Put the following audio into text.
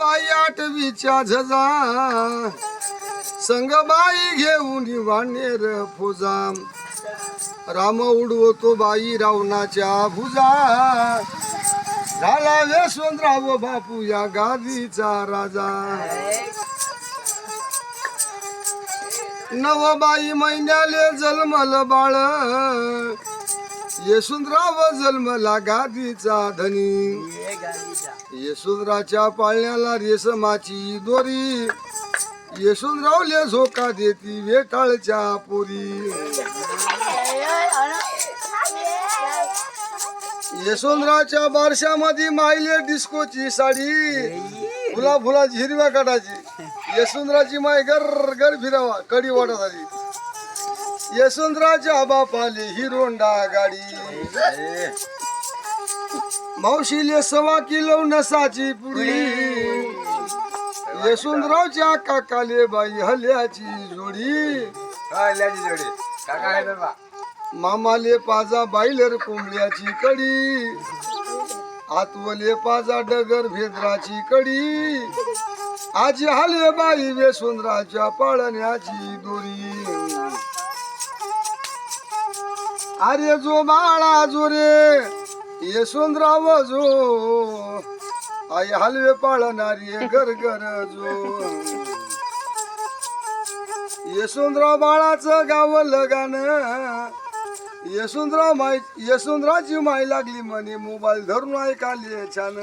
बाई आठवीच्या झजा संगबाई घेऊन वानेर फुजा राम उडवतो बाई रावणाच्या भुजा झाला यशवंतराव बापू या गादीचा राजा नवबाई महिन्याले जन्मल बाळ यशवंतराव जन्मला गादीचा धनी यशवंतराच्या पाळण्याला रेशमाची दोरी यशवंतरावले झोका देती वेटाळच्या पोरी यशवंतरावच्या बारशामध्ये माईले डिस्कोची साडी फुला फुलाची हिरव्या काठाची यशवंतरावची माय गर गर फिरावा कडी वाटत आली यशवंतरावच्या बापाले हिरोंडा गाडी मावशीले 1.25 किलो नसाची पुडी यशवंतरावच्या काकाले बाई हल्याची जोडी मामाले पाजा बाईलर कोंबड्याची कडी आतवले पाजा डगर भेद्राची कडी आजी हले बाई यशवंतरावच्या पाळण्याची दोरी अरे जो बाळा जो रे यशवंतराव जो आई हलवे पाळणारी घर घर जो यशवंतराव बाळाचं गावलं गाणं यशवंतरावची माई लागली म्हणे मोबाईल धरून ऐकाले छान